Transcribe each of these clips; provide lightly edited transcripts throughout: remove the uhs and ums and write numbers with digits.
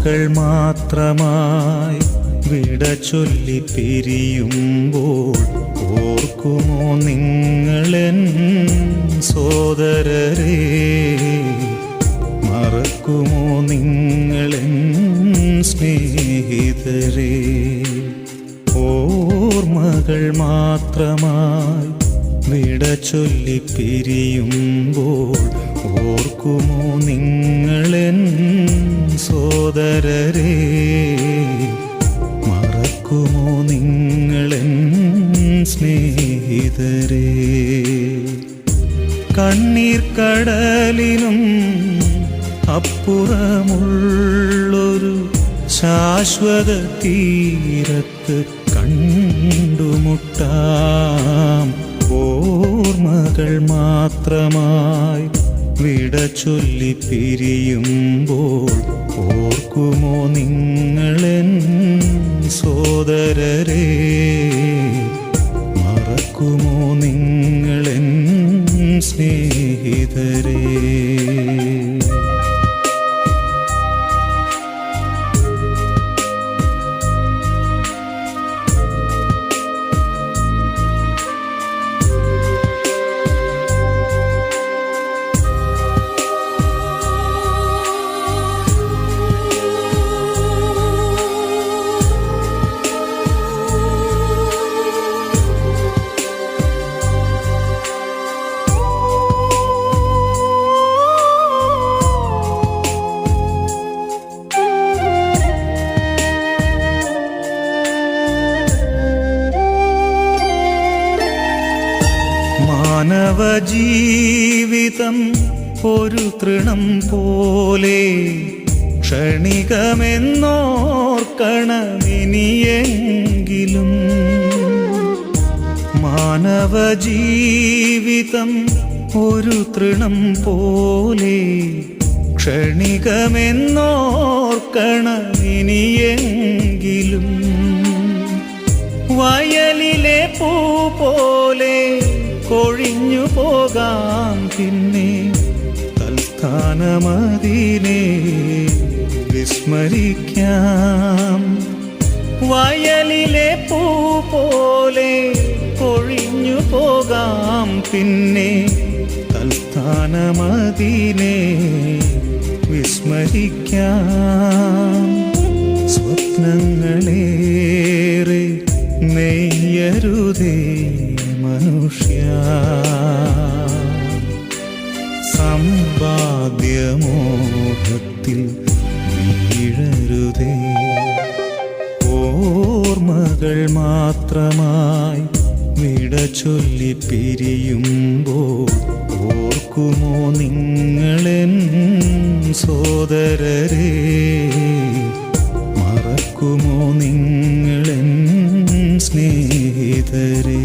മകൾ മാത്രമായി വിട ചൊല്ലി പിരിയുമ്പോൾ ഓർക്കുമോ നിങ്ങളെൻ സോദരരെ? മറക്കുമോ നിങ്ങളെൻ സ്നേഹിതരെ? ഓർമ്മകൾ മാത്രമായി വിട ചൊല്ലി പിരിയുമ്പോൾ ഓർക്കുമോ നിങ്ങളെൻ സോദരരെ? മറക്കുമോ നിങ്ങളെൻ സ്നേഹിതരെ? കണ്ണീർ കടലിനും അപ്പുറമുള്ളൊരു ശാശ്വത തീരത്ത് കണ്ടുമുട്ടാം. ഓർമ്മകൾ മാത്രമായി വിട ചൊല്ലി പിരിയുമ്പോൾ ഓർക്കുമോ നിങ്ങളെൻ സോദരരെ? മറക്കുമോ നിങ്ങളെൻ സ്നേഹിതരെ? മാനവജീവിതം ഒരു തൃണം പോലെ ക്ഷണികമെന്നോർക്കണമിനിയെങ്കിലും. മാനവജീവിതം ഒരു തൃണം പോലെ ക്ഷണികമെന്നോർക്കണമിനിയെങ്കിലും. വയലിലെ പൂ പോലെ കൊഴിഞ്ഞു പോകാം പിന്നെ തൽസ്ഥാനമതിനെ വിസ്മരിക്കാം. വയലിലെ പൂ പോലെ കൊഴിഞ്ഞു പോകാം പിന്നെ തൽസ്ഥാനമതിനെ വിസ്മരിക്കാം. സ്വപ്നങ്ങളേറെ നെയ്യരുതേ മനുഷ്യ, സമ്പാദ്യമോഹത്തിൽ വീഴരുതേ. ഓർമ്മകൾ മാത്രമായി വിട ചൊല്ലി പിരിയുമ്പോൾ ഓർക്കുമോ നിങ്ങളെൻ സോദരരെ? മറക്കുമോ നിങ്ങളെൻ സ്നേഹിതരെ?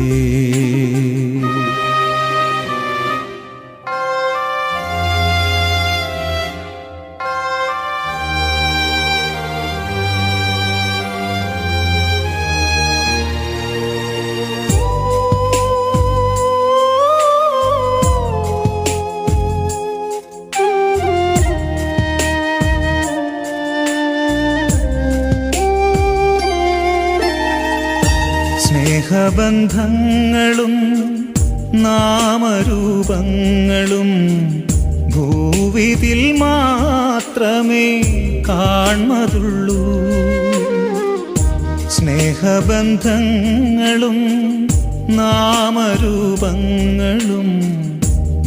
സ്നേഹബന്ധങ്ങളും നാമരൂപങ്ങളും ഭൂവിതിൽ മാത്രമേ കാൺമതുള്ളൂ. സ്നേഹബന്ധങ്ങളും നാമരൂപങ്ങളും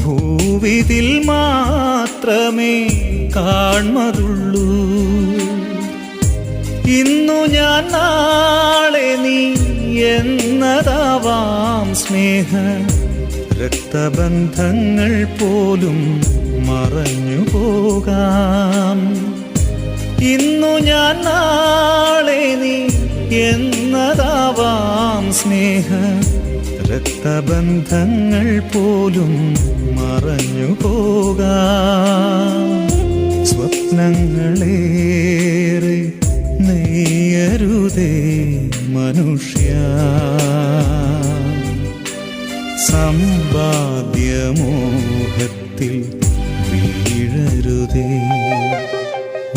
ഭൂവിതിൽ മാത്രമേ കാൺമതുള്ളൂ. ഇന്നു ഞാൻ നാളെ നീ എന്നതാവാം സ്നേഹ രക്തബന്ധങ്ങൾ പോലും മറഞ്ഞു പോകാം. ഇന്നു ഞാൻ നാളെ നീ എന്നതാവാം സ്നേഹ രക്തബന്ധങ്ങൾ പോലും മറഞ്ഞു പോകാം. സ്വപ്നങ്ങളേറെ നെയ്യരുതേ മനുഷ്യ, സമ്പാദ്യമോഹത്തിൽ വീഴരുതേ.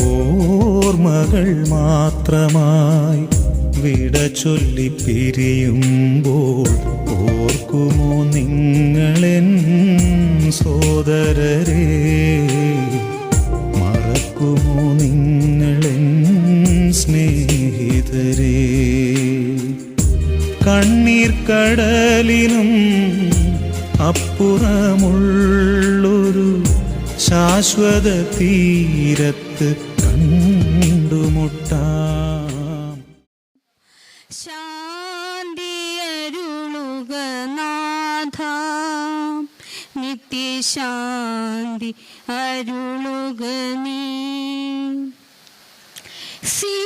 ഓർമ്മകൾ മാത്രമായി വിട ചൊല്ലി പിരിയുമ്പോൾ ഓർക്കുമോ നിങ്ങളെൻ സോദരരെ, മറക്കുമോ നിങ്ങളെൻ സ്നേഹിതരെ. കണ്ണീർ കടലിനും അപ്പുറമുള്ളൊരു ശാശ്വത തീരത്ത് കണ്ടുമുട്ടാം. ശാന്തിയരുളുക നാഥ, നിത്യശാന്തി അരുളുക നീ. സിയോനിലുയരും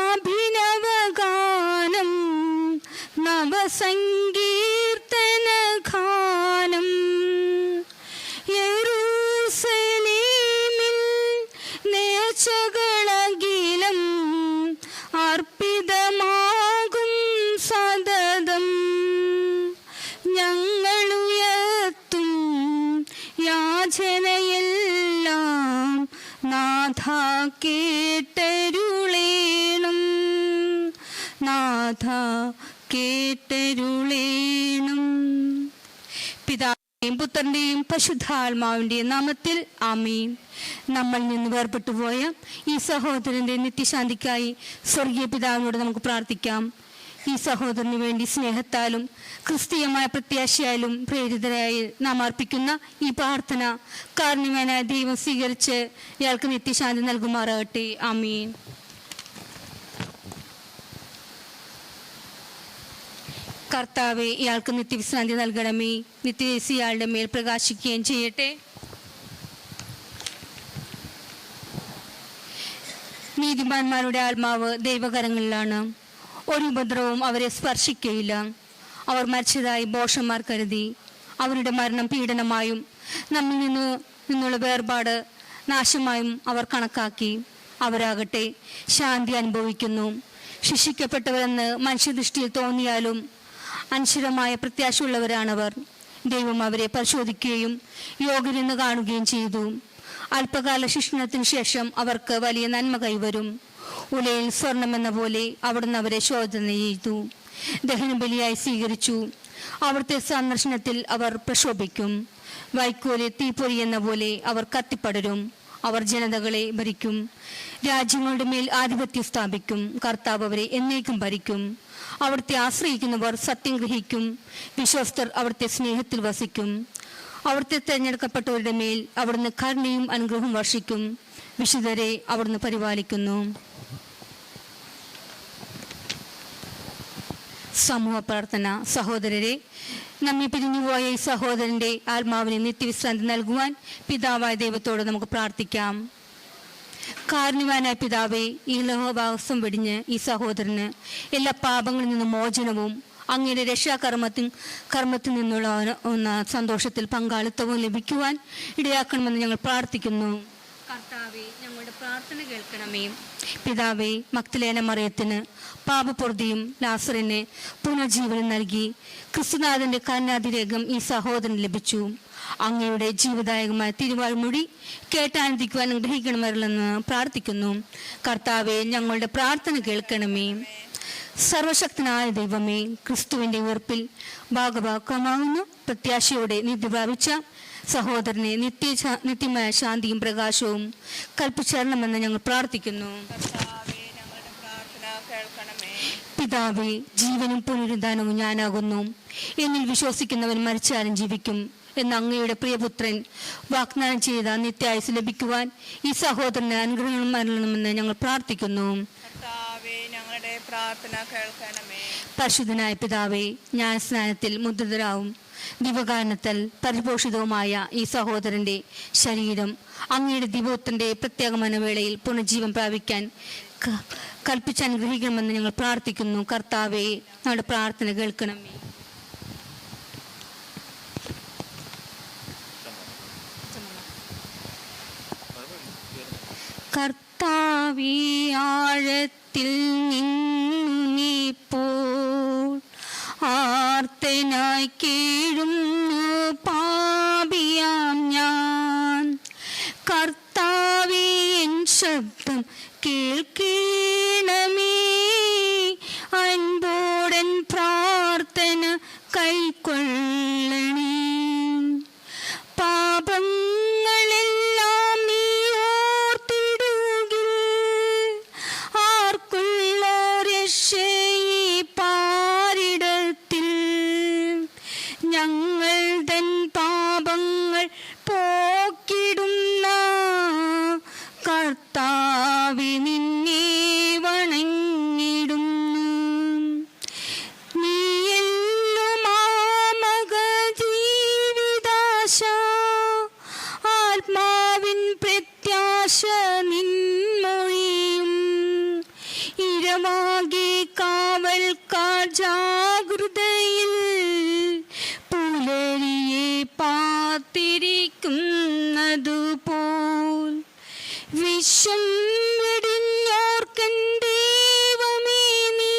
അഭിനവഗാനം, നവസങ്കീർത്തന ഗാനം. യെരൂശലേമിൽ നേർച്ചകളകിലം അർപ്പിതമാകും സതതം. ഞങ്ങളുയർത്തും യാചനയെല്ലാം നാഥ കേട്ടരുളേണം, നാഥ കേട്ടരുളേണം. പിതാവിന്റെയും പുത്രന്റെയും പരിശുദ്ധാത്മാവിന്റെയും നാമത്തിൽ ആമേൻ. നമ്മൾ നിന്ന് വേർപെട്ടുപോയ ഈ സഹോദരന്റെ നിത്യശാന്തിക്കായി സ്വർഗീയ പിതാവിനോട് നമുക്ക് പ്രാർത്ഥിക്കാം. ഈ സഹോദരന് വേണ്ടി സ്നേഹത്താലും ക്രിസ്തീയമായ പ്രത്യാശയാലും പ്രേരിതരായി നാം അർപ്പിക്കുന്ന ഈ പ്രാർത്ഥന കാരുണ്യവാനായ ദൈവം സ്വീകരിച്ച് ഇയാൾക്ക് നിത്യശാന്തി നൽകുമാറാകട്ടെ. ആമീൻ. കർത്താവെ, ഇയാൾക്ക് നിത്യവിശ്രാന്തി നൽകണമേ. നിത്യദേശി ഇയാളുടെ മേൽ പ്രകാശിക്കുകയും ചെയ്യട്ടെ. നീതിമാന്മാരുടെ ആത്മാവ് ദൈവകരങ്ങളിലാണ്. ഒരു ഉപദ്രവവും അവരെ സ്പർശിക്കുകയില്ല. അവർ മരിച്ചതായി ഭോഷന്മാർ കരുതി. അവരുടെ മരണം പീഡനമായും നമ്മിൽ നിന്നുള്ള വേർപാട് നാശമായും അവർ കണക്കാക്കി. അവരാകട്ടെ ശാന്തി അനുഭവിക്കുന്നു. ശിക്ഷിക്കപ്പെട്ടവരെന്ന് മനുഷ്യദൃഷ്ടിയിൽ തോന്നിയാലും അനശ്വരമായ പ്രത്യാശയുള്ളവരാണവർ. ദൈവം അവരെ പരിശോധിക്കുകയും യോഗ്യരെന്ന് കാണുകയും ചെയ്തു. അല്പകാല ശിക്ഷണത്തിന് ശേഷം അവർക്ക് വലിയ നന്മ കൈവരും. ഉലയിൽ സ്വർണമെന്ന പോലെ അവിടുന്ന് അവരെ ശോധന ചെയ്തു, ദഹനബലിയായി സ്വീകരിച്ചു. അവിടുത്തെ സന്ദർശനത്തിൽ അവർ പ്രക്ഷോഭിക്കും. വൈക്കോലെ തീപ്പൊരി എന്ന പോലെ അവർ കത്തിപ്പടരും. അവർ ജനതകളെ ഭരിക്കും, രാജ്യങ്ങളുടെ മേൽ ആധിപത്യം സ്ഥാപിക്കും. കർത്താവ് അവരെ എന്നേക്കും ഭരിക്കും. അവിടുത്തെ ആശ്രയിക്കുന്നവർ സത്യം ഗ്രഹിക്കും. വിശ്വസ്തർ അവിടുത്തെ സ്നേഹത്തിൽ വസിക്കും. അവിടുത്തെ തെരഞ്ഞെടുക്കപ്പെട്ടവരുടെ മേൽ അവിടുന്ന് കരുണയും അനുഗ്രഹവും വർഷിക്കും. വിശുദ്ധരെ അവിടുന്ന് പരിപാലിക്കുന്നു. സമൂഹ പ്രാർത്ഥന. സഹോദരരെ, നമ്മെ പിരിഞ്ഞുപോയ ഈ സഹോദരന്റെ ആത്മാവിനെ നിത്യവിശ്രാന്തി നൽകുവാൻ പിതാവായ ദൈവത്തോട് നമുക്ക് പ്രാർത്ഥിക്കാം. കാരുണ്യവാനായ പിതാവേ, ഈ ലോകവാസം വെടിഞ്ഞ് ഈ സഹോദരന് എല്ലാ പാപങ്ങളിൽ നിന്നും മോചനവും അങ്ങയുടെ കർമ്മത്തിൽ നിന്നുള്ള സന്തോഷത്തിൽ പങ്കാളിത്തവും ലഭിക്കുവാൻ ഇടയാക്കണമെന്ന് ഞങ്ങൾ പ്രാർത്ഥിക്കുന്നു. കർത്താവേ, ഞങ്ങളുടെ പ്രാർത്ഥന കേൾക്കണമേ. പിതാവേ, മഗ്ദലേന മറിയത്തിന് പാപപൂർത്തിയും ലാസറിന് പുനർജീവനം നൽകി ക്രിസ്തുനാഥന്റെ കരുണാതിരേകം ഈ സഹോദരന് ലഭിച്ചു. അങ്ങയുടെ ജീവദായകമായ തിരുവാഴ്മൊഴി കേട്ടാനന്ദിക്കുവാൻ അനുഗ്രഹിക്കണമല്ലെന്ന് പ്രാർത്ഥിക്കുന്നു. കർത്താവെ, ഞങ്ങളുടെ പ്രാർത്ഥന കേൾക്കണമേ. സർവശക്തനായ ദൈവമേ, ക്രിസ്തുവിന്റെ ഉയർപ്പിൽ ഭാഗഭാഗമാകുന്ന പ്രത്യാശയോടെ നിധി പ്രാപിച്ച സഹോദരനെ നിത്യമായ ശാന്തിയും പ്രകാശവും കൽപ്പിച്ചേരണമെന്ന് ഞങ്ങൾ പ്രാർത്ഥിക്കുന്നു. പിതാവേ, ജീവനും പുനരുദ്ധാനവും ഞാനാകുന്നു. എന്നിൽ വിശ്വസിക്കുന്നവൻ മരിച്ചാലും ജീവിക്കും എന്ന് അങ്ങയുടെ പ്രിയപുത്രൻ വാഗ്ദാനം ചെയ്ത നിത്യായുസ് ലഭിക്കുവാൻ ഈ സഹോദരന് അനുഗ്രഹം നൽകണമെന്ന് ഞങ്ങൾ പ്രാർത്ഥിക്കുന്നു. പരിശുദ്ധനായ പിതാവേ, ജ്ഞാനസ്നാനത്തിൽ മുദ്രിതരാവും ദിവകാരണത്തിൽ പരിപോഷിതവുമായ ഈ സഹോദരന്റെ ശരീരം അങ്ങയുടെ ദിവോത്തിന്റെ പ്രത്യേകമായ വേളയിൽ പുനർജീവൻ പ്രാപിക്കാൻ കൽപ്പിച്ച് അനുഗ്രഹിക്കണമെന്ന് ഞങ്ങൾ പ്രാർത്ഥിക്കുന്നു. കർത്താവെ, ഞങ്ങളുടെ പ്രാർത്ഥന കേൾക്കണമേ. കർത്താവേ, ആഴത്തിൽ നിന്നു നീപ്പോൾ ആർത്തനായി കീഴുന്നു പാപിയാം ഞാൻ. പ്രാർത്ഥന കൈക്കൊള്ളണേ. പാപങ്ങളെല്ലാം നീ ഓർത്തിടുകിൽ ആർക്കുള്ള രക്ഷയെ പാരിടത്തിൽ. ഞങ്ങൾ തൻ പാപങ്ങൾ പോക്കിടുന്ന കർത്താവേ നിന്നെ വണങ്ങിടുന്നു. നീയെല്ലുമാമക ജീവിതാശ ആത്മാവിൻ പ്രത്യാശ നിൻമൊഴിയും. ഇരമാകെ കാവൽക്കാർ ജാഗ്രതയിൽ പുലരിയെ പാത്തിരിക്കുന്നതുപോൽ വിശ്വം വെടിഞ്ഞോർക്കൻ ദൈവമേ നീ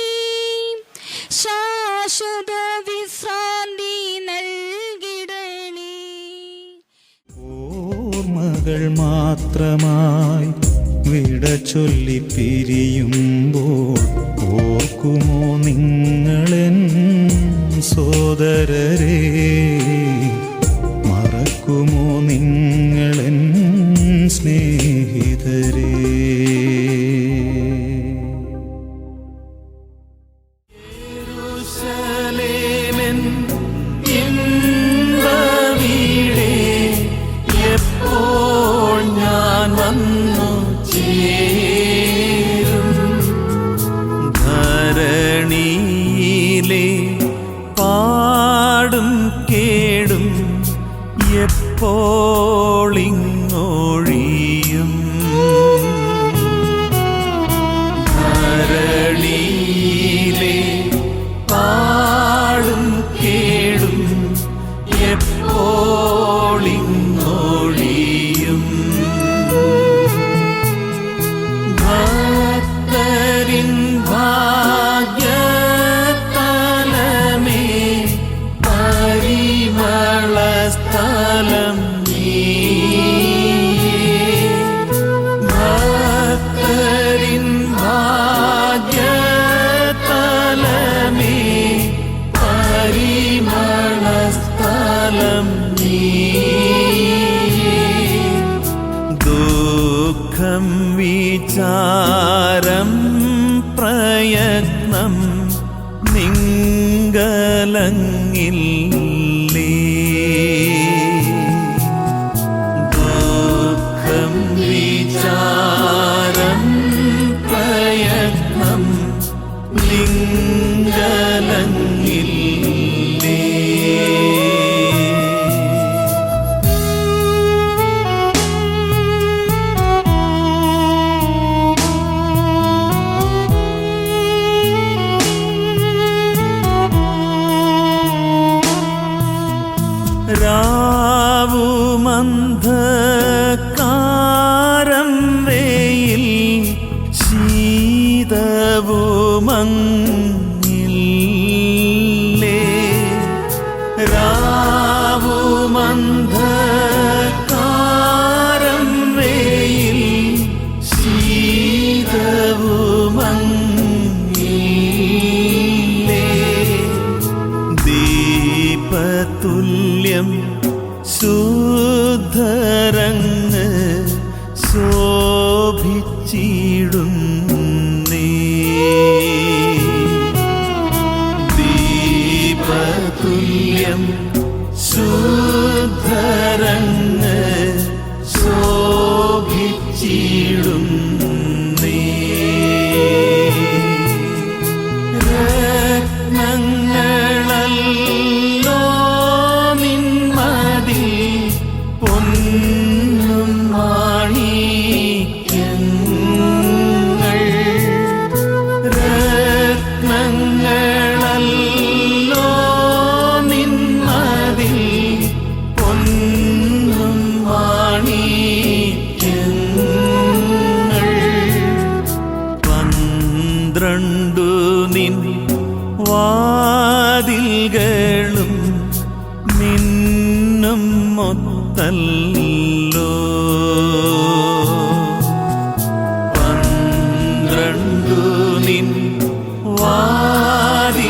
ശാശ്വത വിശ്രാന്തി നൽകിടണേ. ഓർമ്മകൾ മാത്രമായി വിട ചൊല്ലി പിരിയുമ്പോൾ ഓർക്കുമോ നിങ്ങളെൻ സോദരരെ? മറക്കുമോ നിങ്ങളെൻ സ്നേഹിതരെ? യെരൂശലേമെൻ ഇമ്പവീടേ, എപ്പോൾ ഞാൻ വന്നു ചേരും? ധരണിയിലെ പാടും കേടും എപ്പോളിങ്ങൊഴിയും? ധരണിയിലെ പാടും കേടും എപ്പോളിങ്ങൊഴിയും? ഭക്തരിൻ ഭാഗ്യതലമേ, പരിമളസ്ഥലം ഭക്തരിൻ ഭാഗ്യതലമേ, പരിമളസ്ഥലം ദുഃഖം വിചാരം പ്രയത്നം നിങ്കലങ്ങില്ലേ? ദുഃഖം വിചാരം പ്രയത്നം നിങ്കലങ്ങില്ലേ? രാവുമന്ധകാരം വെയിൽ ശീതവുമങ്ങില്ലേ? രാവുമന്ധകാരം വെയിൽ ശീതവുമങ്ങില്ലേ? ദീപതുല്യം ശുദ്ധരങ്ങ് ശോഭിച്ചിടുന്നേ. ദീപതുല്യം ശുദ്ധരങ്ങ് ശോഭിച്ചിടുന്നേ. രത്നങ്ങളല്ലോ നിന്മതിൽ പൊന്നും മാണിക്യങ്ങൾ. രത്നങ്ങളല്ലോ നിന്മതിൽ പൊന്നും മാണിക്യങ്ങൾ. 12 നിൻ വാതിൽകളും മിന്നും മൊത്തല്ലോ. 12 നിൻ വാതിൽകളും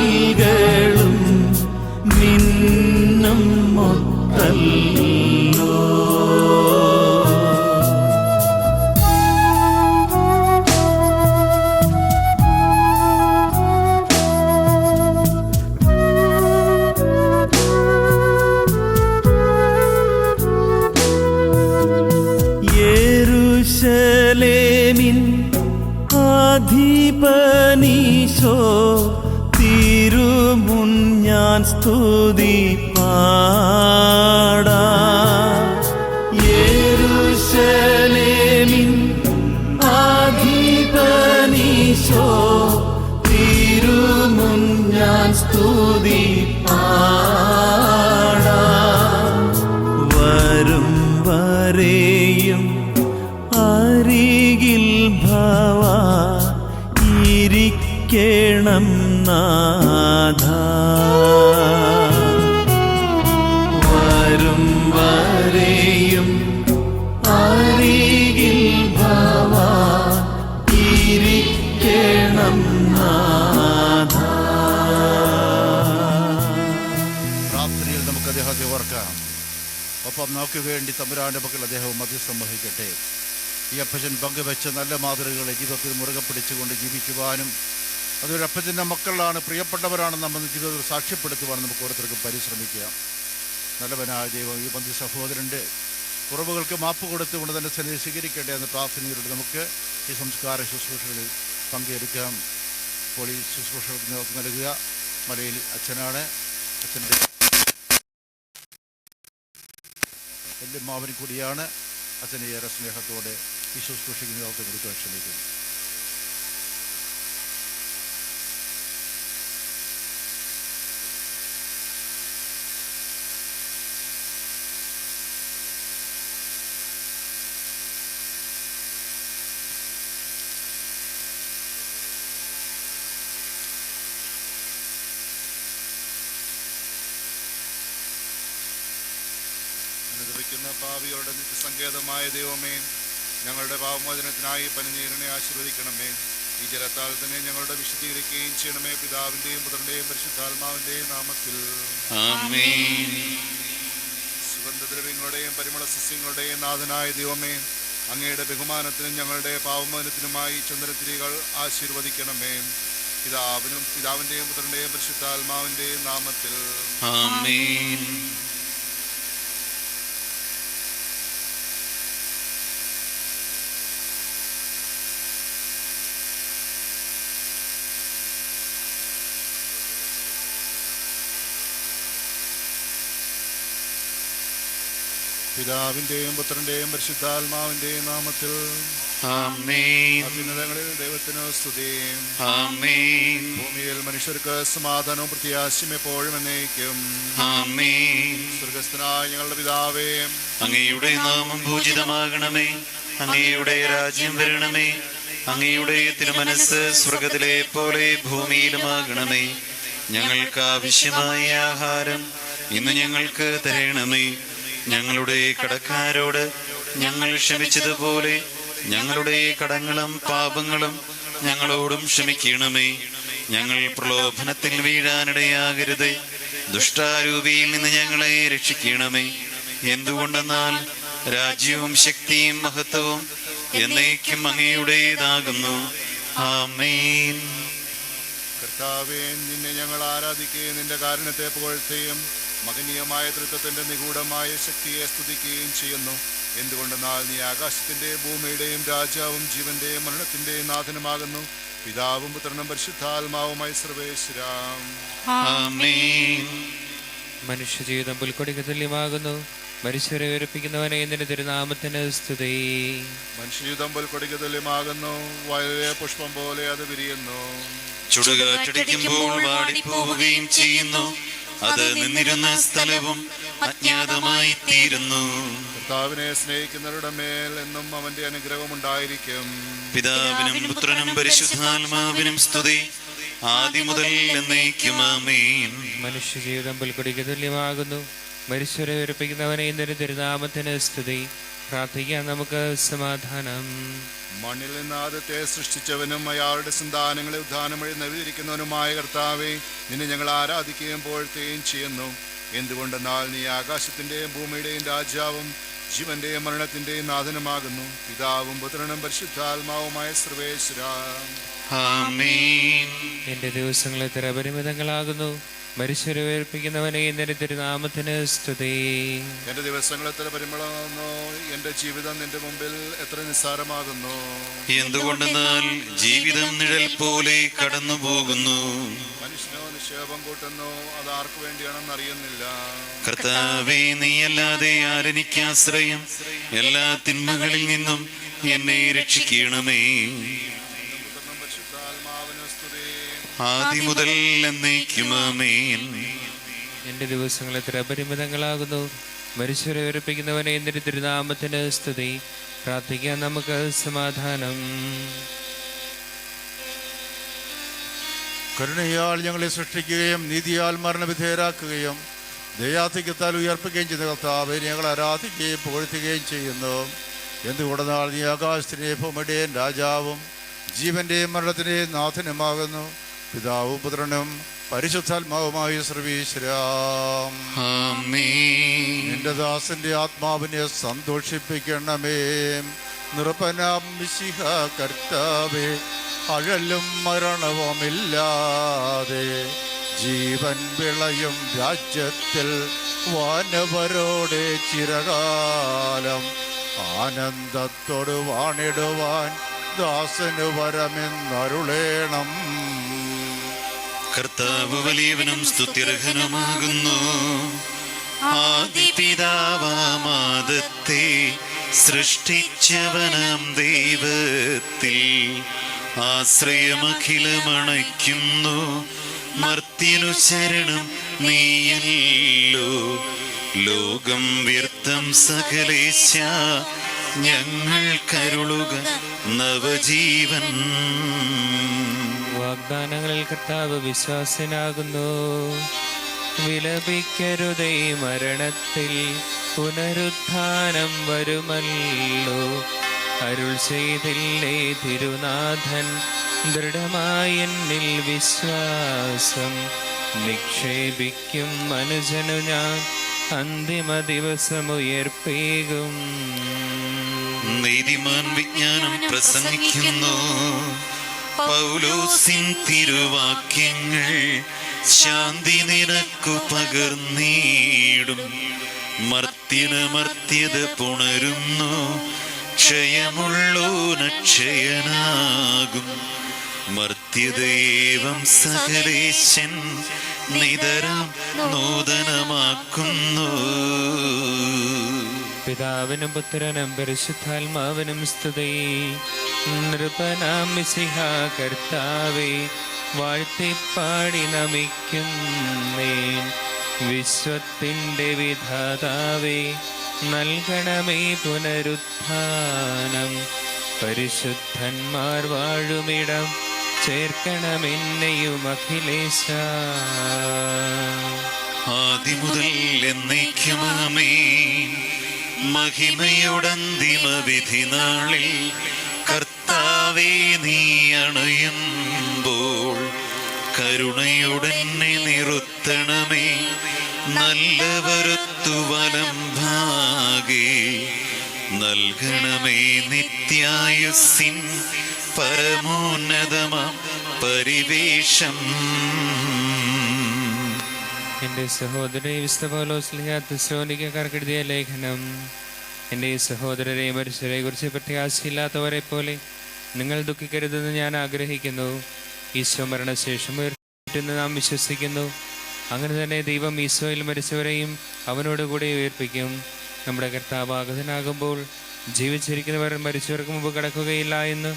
തിരുമുൻ ഞാൻ സ്തുതി പാടാ. യെരൂശലേമിൻ അധിപനീശോ തിരുമുൻ ഞാൻ സ്തുതി പാടാ. വരും വരെയും അരികിൽ ഭവാ ഇരിക്കണം നാഥ. വരും വരെയും അരികിൽ ഭവാ ഇരിക്കണം നാഥ. പ്രാർത്ഥനയിൽ നമുക്ക് അദ്ദേഹത്തെ ഓർക്കാം. ഒപ്പം നമുക്ക് വേണ്ടി തമ്പുരാന്റെ മക്കൾ അദ്ദേഹം മധ്യസ്ഥം വഹിക്കട്ടെ. ഈ അപ്പച്ചൻ പങ്കുവെച്ച നല്ല മാതൃകകളെ ജീവിതത്തിൽ മുറുകെ പിടിച്ചുകൊണ്ട് ജീവിക്കുവാനും അതൊരു അപ്പച്ചൻ്റെ മക്കളാണ്, പ്രിയപ്പെട്ടവരാണ് നമ്മൾ ജീവിതത്തിൽ സാക്ഷ്യപ്പെടുത്തുവാനും നമുക്ക് ഓരോരുത്തർക്കും പരിശ്രമിക്കാം. നല്ലവനായ ദൈവം ഈ ബന്ധു സഹോദരൻ്റെ കുറവുകൾക്ക് മാപ്പ് കൊടുത്തുകൊണ്ട് തന്നെ സന്നിധി സ്വീകരിക്കട്ടെ എന്ന പ്രാർത്ഥനയിലൂടെ നമുക്ക് ഈ സംസ്കാര ശുശ്രൂഷകളിൽ പങ്കെടുക്കാം. ഇപ്പോൾ ഈ ശുശ്രൂഷകൾക്ക് നേതൃത്വം നൽകുക മലയിൽ അച്ഛനാണ്. അച്ഛൻ്റെ വല്യമ്മാവനും കൂടിയാണ്. അച്ഛനെ ഏറെ സ്നേഹത്തോടെ ഈ ശുശ്രൂഷയ്ക്ക് നേതൃത്വം കൊടുക്കാൻ ശ്രമിക്കുന്നു. അനുദപിക്കുന്ന പാപികളുടെ നിത്യസങ്കേതമായ ദൈവമേ, ഞങ്ങളുടെ പാപമോചനത്തിനായി പനിനീരിനെ ആശീർവദിക്കണമേ. ഈ ജലത്താൽ തന്നെ ഞങ്ങളുടെ വിശുദ്ധീകരിക്കുകയും ചെയ്യണമേ. പിതാവിന്റെയും പുത്രന്റെയും പരിശുദ്ധാത്മാവിന്റെയും നാമത്തിൽ ആമേൻ. സുഗന്ധദ്രവ്യങ്ങളുടെയും പരിമള സസ്യങ്ങളുടെയും നാഥനായ ദൈവമേ, അങ്ങയുടെ ബഹുമാനത്തിനും ഞങ്ങളുടെ പാപമോചനത്തിനുമായി ചന്ദ്രത്തിരികൾ ആശീർവദിക്കണമേ. പിതാവിന്റെയും പുത്രന്റെയും പരിശുദ്ധാത്മാവിന്റെയും നാമത്തിൽ ആമേൻ. പിതാവിന്റെയും പുത്രന്റെയും പരിശുദ്ധാത്മാവിന്റെയും നാമത്തിൽ ആമേൻ. അത്യുന്നതങ്ങളിൽ ദൈവത്തിന് സ്തുതി. ആമേൻ. ഭൂമിയിൽ മനുഷ്യർക്ക് സമാധാനവും പ്രത്യാശയും എപ്പോഴും എന്നേക്കും. ആമേൻ. സ്വർഗസ്ഥനായ ഞങ്ങളുടെ പിതാവേ, അങ്ങയുടെ നാമം പൂജിതമാകണമേ. അങ്ങയുടെ രാജ്യം വരണമേ. അങ്ങയുടെ തിരുമനസ് സ്വർഗത്തിലെ പോലെ ഭൂമിയിലുമാകണമേ. ഞങ്ങൾക്ക് ആവശ്യമായ ആഹാരം ഇന്ന് ഞങ്ങൾക്ക് തരണമേ. ഞങ്ങളുടെ കടക്കാരോട് ഞങ്ങൾ ക്ഷമിച്ചതുപോലെ ഞങ്ങളുടെ കടങ്ങളും പാപങ്ങളും ഞങ്ങളോടും ക്ഷമിക്കണമേ. ഞങ്ങൾ പ്രലോഭനത്തിൽ വീഴാനിടയാകരുത്. ദുഷ്ടാരൂപിയിൽ നിന്ന് ഞങ്ങളെ രക്ഷിക്കണമേ. എന്തുകൊണ്ടെന്നാൽ രാജ്യവും ശക്തിയും മഹത്വവും എന്നേക്കും അങ്ങയുടേതാകുന്നു. ആമേൻ. കർത്താവേ, നിന്നെ ഞങ്ങൾ ആരാധിക്കുകയും നിന്റെ കാരുണ്യത്തെ പുകഴ്ത്തുകയും മഹനീയമായ തൃത്വത്തിന്റെ നിഗൂഢമായ ശക്തിയെ സ്തുതിക്കുകയും ചെയ്യുന്നു. എന്തുകൊണ്ടെന്നാൽ നീ ആകാശത്തിന്റെയും ഭൂമിയുടെയും രാജാവും ജീവന്റെയും മരണത്തിന്റെയും നാഥനുമാകുന്നു. പിതാവും പുത്രനും പരിശുദ്ധാത്മാവുമായി സർവേശ്വരാം. ആമേൻ. മനുഷ്യജീവിതം പുൽക്കൊടിക്ക് തുല്യമാകുന്നു. മനുഷ്യരെ ഉയർപ്പിക്കുന്നവനെ നിന്റെ തിരുനാമത്തിന് സ്തുതി. മനുഷ്യജീവിതം പുൽക്കൊടിക്ക് തുല്യമാകുന്നു. വയലിലെ പുഷ്പം പോലെ അത് വിരിയുന്നു. ചുടുകാറ്റടിക്കുമ്പോൾ വാടിപ്പോവുകയും ചെയ്യുന്നു. അത് നിന്നിരുന്ന സ്ഥലവും അജ്ഞാതമായി തീരുന്നു. കർത്താവിനെ സ്നേഹിക്കുന്നവരുടെ മേൽ എന്നും അവന്റെ അനുഗ്രഹം ഉണ്ടായിരിക്കും. പിതാവിനും പുത്രനും പരിശുദ്ധാത്മാവിനും സ്തുതി, ആദി മുതൽ എന്നേക്കും. ആമേൻ. മനുഷ്യജീവിതം പുൽക്കൊടിക്ക് തുല്യമാകുന്നു. മനുഷ്യരെ ഉയർപ്പിക്കുന്നവനെ നിന്റെ തിരുനാമത്തിന് സ്തുതി. പ്രാർത്ഥിക്കാൻ നമുക്ക് സമാധാനം. മണ്ണിൽ നിന്ന് ആദ്യത്തെ സൃഷ്ടിച്ചവനും അയാളുടെ സന്താനങ്ങളെ ഉദ്ധാനം വഴി നവീകരിക്കുന്നവനുമായ കർത്താവെ, നിന്നെ ഞങ്ങൾ ആരാധിക്കുകയും പുകഴ്ത്തുകയും ചെയ്യുന്നു. എന്തുകൊണ്ടെന്നാൽ നീ ആകാശത്തിന്റെയും ഭൂമിയുടെയും രാജാവും ജീവന്റെയും മരണത്തിന്റെയും നാഥനുമാകുന്നു. പിതാവും പുത്രനും പരിശുദ്ധാത്മാവുമായ സർവേശ്വരാം. ആമേൻ. എന്റെ ദിവസങ്ങൾ എത്ര പരിമിതങ്ങളാകുന്നു. മരിച്ചവരെ ഉയർപ്പിക്കുന്നവനെ നിന്റെ തിരുനാമത്തിന് സ്തുതി. എന്റെ ദിവസങ്ങൾ എത്ര പരിമളമാകുന്നു, എന്റെ ജീവിതം നിന്റെ മുമ്പിൽ എത്ര നിസ്സാരമാകുന്നു. എന്തുകൊണ്ടെന്നാൽ ജീവിതം നിഴൽ പോലെ കടന്നു പോകുന്നു. മനുഷ്യനോ നിക്ഷേപം കൂട്ടുന്നു, അത് ആർക്കു വേണ്ടിയാണെന്ന് അറിയുന്നില്ല. കർത്താവേ, നീയല്ലാതെ ആരെനിക്ക് ആശ്രയം? എല്ലാ തിന്മകളിൽ നിന്നും എന്നെ രക്ഷിക്കണമേ. ആദി മുതൽ എന്നേക്കും ആമേൻ. എന്റെ ദിവസങ്ങൾ എത്ര അപരിമിതങ്ങളാകുന്നു, മരിച്ചവരെ ഉയർപ്പിക്കുന്നവനെ നിന്റെ തിരുനാമത്തിന് സ്തുതി. പ്രാർത്ഥിക്കാൻ നമുക്ക് സമാധാനം. കരുണയാൽ ഞങ്ങളെ സൃഷ്ടിക്കുകയും നീതിയാൽ മരണവിധേയരാക്കുകയും ദയാധിക്യത്താൽ ഉയർപ്പിക്കുകയും ചെയ്ത കർത്താവേ, ഞങ്ങൾ ആരാധിക്കുകയും പുകഴ്ത്തുകയും ചെയ്യുന്നു. എന്തുകൊണ്ടെന്നാൽ നീ ആകാശത്തിൻ്റെയും ഭൂമിയുടെയും രാജാവും ജീവന്റെയും മരണത്തിൻ്റെയും നാഥനുമാകുന്നു. പിതാവും പുത്രനും പരിശുദ്ധാത്മാവുമായ സർവീശ്വരാം. നിന്റെ ദാസന്റെ ആത്മാവിനെ സന്തോഷിപ്പിക്കണമേ. നൃപനാം മിശിഹ കർത്താവേ, അഴലും മരണവുമില്ലാതെ ജീവൻ വിളയും രാജ്യത്തിൽ വാനവരോടെ ചിരകാലം ആനന്ദത്തോട് വാണിടുവാൻ ദാസന് വരമെന്നരുളേണം. കർത്താവ് വലിയവനും സ്തുത്യർഹനുമാകുന്നു. ആദിപിതാവാമാദത്തെ സൃഷ്ടിച്ചവനാം ദൈവത്തിൽ ആശ്രയമഖിലമണയ്ക്കുന്നു. മർത്യനു ശരണം നീയല്ലോ. ലോകം വ്യർത്ഥം സകലേശ, ഞങ്ങൾ കരുളുക നവജീവൻ. വാഗ്ദാനങ്ങളിൽ കർത്താവ് വിശ്വാസനാകുന്നു. വിലപിക്കരുതേ, മരണത്തിൽ പുനരുത്ഥാനം വരുമല്ലോ. അരുൾ ചെയ്തില്ലേ തിരുനാഥൻ, ദൃഢമായി എന്നിൽ വിശ്വാസം നിക്ഷേപിക്കും മനുജനു ഞാൻ അന്തിമ ദിവസമുയർപ്പേകും. നീതിമാൻ വിജ്ഞാനം പ്രസംഗിക്കുന്നു. പൗലോസിൻ തിരുവാക്യങ്ങൾ ശാന്തി നിനക്കു പകർന്നീടും. മർത്യന് മർത്യത പുണരുന്നു, ക്ഷയമുള്ളോനക്ഷയനാകും. മർത്യദേവം സകലേശൻ നിതരാം നൂതനമാക്കുന്നു. പിതാവിനും പുത്രനും പരിശുദ്ധാത്മാവിനും സ്തുതി. നൃപനാം മിശിഹ കർത്താവേ, വാഴ്ത്തിപ്പാടി നമിക്കുന്നേൻ. വിശ്വത്തിൻ്റെ വിധാതാവേ, നൽകണമേ പുനരുത്ഥാനം. പരിശുദ്ധന്മാർ വാഴുമിടം ചേർക്കണമെന്നെയും അഖിലേശ. ആദിമുതൽ എന്നേക്കും ആമേൻ. മഹിമയുടന്തിമ വിധി നാളിൽ കർത്താവേ, നീ അണയുമ്പോൾ കരുണയുടനെ നിറുത്തണമേ. നല്ലവരുത്തു വലം ഭാഗേ നൽകണമേ നിത്യായുസ്സിൻ പരമോന്നതമാം പരിവേഷം. എൻ്റെ സഹോദരനെ വിശുദ്ധ പൗലോസ് തെസ്സലോനിക്കക്കാർക്ക് എഴുതിയ ലേഖനം. എൻ്റെ സഹോദരരെ, മരിച്ചവരെ കുറിച്ച് പ്രത്യാശയില്ലാത്തവരെ പോലെ നിങ്ങൾ ദുഃഖിക്കരുതെന്ന് ഞാൻ ആഗ്രഹിക്കുന്നു. ഈശോ മരണശേഷം ഉയർത്തുമെന്ന് നാം വിശ്വസിക്കുന്നു. അങ്ങനെ തന്നെ ദൈവം ഈശോയിൽ മരിച്ചവരെയും അവനോടുകൂടി ഉയർപ്പിക്കും. നമ്മുടെ കർത്താവ് ആഗതനാകുമ്പോൾ ജീവിച്ചിരിക്കുന്നവർ മരിച്ചവർക്ക് മുമ്പ് കടക്കുകയില്ല എന്ന്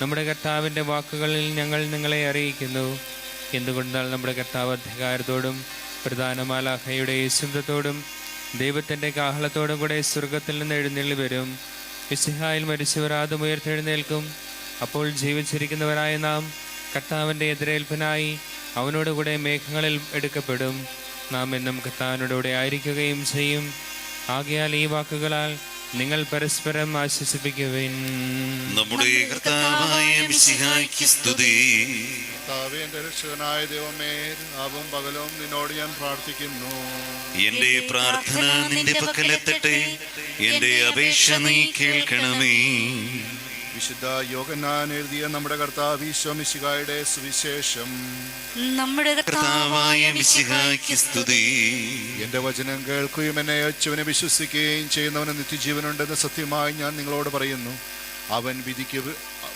നമ്മുടെ കർത്താവിൻ്റെ വാക്കുകളിൽ ഞങ്ങൾ നിങ്ങളെ അറിയിക്കുന്നു. എന്തുകൊണ്ടാൽ നമ്മുടെ കർത്താവ് അധികാരത്തോടും പ്രധാന മാലാഖയുടെ ശബ്ദത്തോടും ദൈവത്തിൻ്റെ കാഹളത്തോടും കൂടെ സ്വർഗത്തിൽ നിന്ന് എഴുന്നള്ളി വരും. മിശിഹായിൽ മരിച്ചവർ ആദ്യം ഉയർത്തെഴുന്നേൽക്കും. അപ്പോൾ ജീവിച്ചിരിക്കുന്നവരായ നാം കർത്താവിൻ്റെ എതിരേൽപ്പിനായി അവനോടുകൂടെ മേഘങ്ങളിൽ എടുക്കപ്പെടും. നാം എന്നും കർത്താവിനോടുകൂടെ ആയിരിക്കുകയും ചെയ്യും. ആകയാൽ ഈ വാക്കുകളാൽ നിങ്ങൾ പരസ്പരം ആശ്വസിപ്പിക്കുവിൻ. നമ്മുടെ കർത്താവായ മിശിഹായ്ക്ക് സ്തുതി. കർത്താവേ, എന്റെ രക്ഷകനായ ദൈവമേ, രാവും പകലും നിന്നോട് ഞാൻ പ്രാർത്ഥിക്കുന്നു. എന്റെ പ്രാർത്ഥന നിന്റെ പക്കലെത്തട്ടെ. എന്റെ അപേക്ഷ നീ കേൾക്കണമേ. വിശുദ്ധ യോഹന്നാൻ എഴുതിയ നമ്മുടെ കർത്താവ് ഈശോ മിശിഹായുടെ സുവിശേഷം. നമ്മുടെ കർത്താവായ മിശിഹായ്ക്ക് സ്തുതി. എന്റെ വചനം കേൾക്കുകയും എന്നെ അയച്ചവനെ വിശ്വസിക്കുകയും ചെയ്യുന്നവന് നിത്യജീവനുണ്ടെന്ന് സത്യമായി ഞാൻ നിങ്ങളോട് പറയുന്നു. അവൻ വിധിക്ക്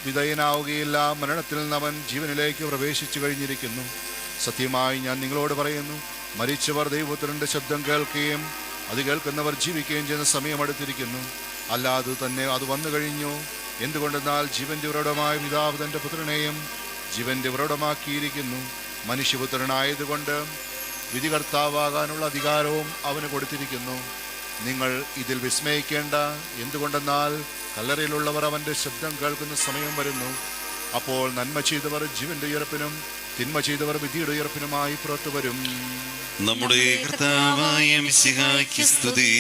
വിധേയനാവുകയില്ല, മരണത്തിൽ നിന്ന് അവൻ ജീവനിലേക്ക് പ്രവേശിച്ചു കഴിഞ്ഞിരിക്കുന്നു. സത്യമായി ഞാൻ നിങ്ങളോട് പറയുന്നു, മരിച്ചവർ ദൈവപുത്രന്റെ ശബ്ദം കേൾക്കുകയും അത് കേൾക്കുന്നവർ ജീവിക്കുകയും ചെയ്യുന്ന സമയം അടുത്തിരിക്കുന്നു. അല്ലാതെ തന്നെ അത് വന്നു കഴിഞ്ഞു. എന്തുകൊണ്ടെന്നാൽ ജീവന്റെ ഉറവിടമായ പിതാവ് തന്റെ പുത്രനെയും ജീവന്റെ ഉറവിടമാക്കിയിരിക്കുന്നു. മനുഷ്യപുത്രനായതുകൊണ്ട് വിധികർത്താവാകാനുള്ള അധികാരവും അവന് കൊടുത്തിരിക്കുന്നു. നിങ്ങൾ ഇതിൽ വിസ്മയിക്കേണ്ട. എന്തുകൊണ്ടെന്നാൽ കല്ലറയിലുള്ളവർ അവന്റെ ശബ്ദം കേൾക്കുന്ന സമയം വരുന്നു. അപ്പോൾ നന്മ ചെയ്തവർ ജീവന്റെ ഉയർപ്പിനും തിന്മ ചെയ്തവർ വിധിയുടെ ഉയർപ്പിനുമായി പുറത്തു വരും. നമ്മുടെ കർത്താവായ മിശിഹായ്ക്ക് സ്തുതി.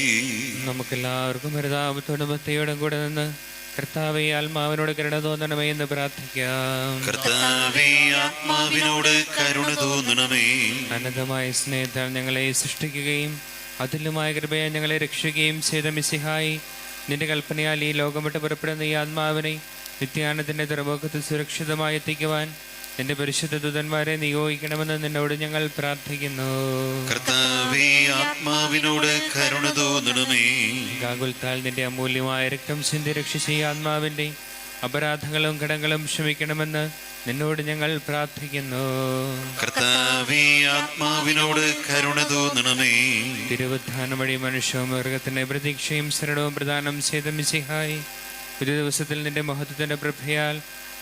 നമുക്കെല്ലാവർക്കും ഹരിതാപത്തോടും ഭക്തിയോടും കൂടെ നിന്ന് കർത്താവേ ആത്മാവിനോട് കരുണ തോന്നണമേ എന്ന് പ്രാർത്ഥിക്കാം. കർത്താവേ ആത്മാവിനോട് കരുണ തോന്നണമേ. അനന്തമായ സ്നേഹത്താൽ ഞങ്ങളെ സൃഷ്ടിക്കുകയും അതുല്യമായ കൃപയെ ഞങ്ങളെ രക്ഷിക്കുകയും ചെയ്ത മിശിഹായി, നിന്റെ കൽപ്പനയാൽ ഈ ലോകം വിട്ട് പുറപ്പെടുന്ന ഈ ആത്മാവിനെ നിത്യാനത്തിന്റെ തുറമുഖത്ത് സുരക്ഷിതമായി എത്തിക്കുവാൻ നിന്റെ പരിശുദ്ധ ദൂതന്മാരെ നിയോഗിക്കണമെന്ന് നിന്നോട് ഞങ്ങൾ പ്രാർത്ഥിക്കുന്നു. കർത്താവേ ആത്മാവിനോട് കരുണ തോന്നണമേ. ഗാകുൽത്താൽ നിന്റെ അമൂല്യമായ രക്തം ചിന്തി രക്ഷിച്ച ഈ ആത്മാവിന്റെ അപരാധങ്ങളും കടങ്ങളും ക്ഷമിക്കണമെന്ന് നിന്നോട് ഞങ്ങൾ പ്രാർത്ഥിക്കുന്നു. കർത്താവേ ആത്മാവിനോട് കരുണ തോന്നണമേ. തിരുവുദ്ധാനം വഴി മനുഷ്യവും മൃഗത്തിന്റെ പ്രതീക്ഷയും ശരണവും പ്രദാനം ചെയ്ത മിശിഹായി, ഒരു ദിവസത്തിൽ നിന്റെ മഹത്വത്തിന്റെ പ്രഭയാൽ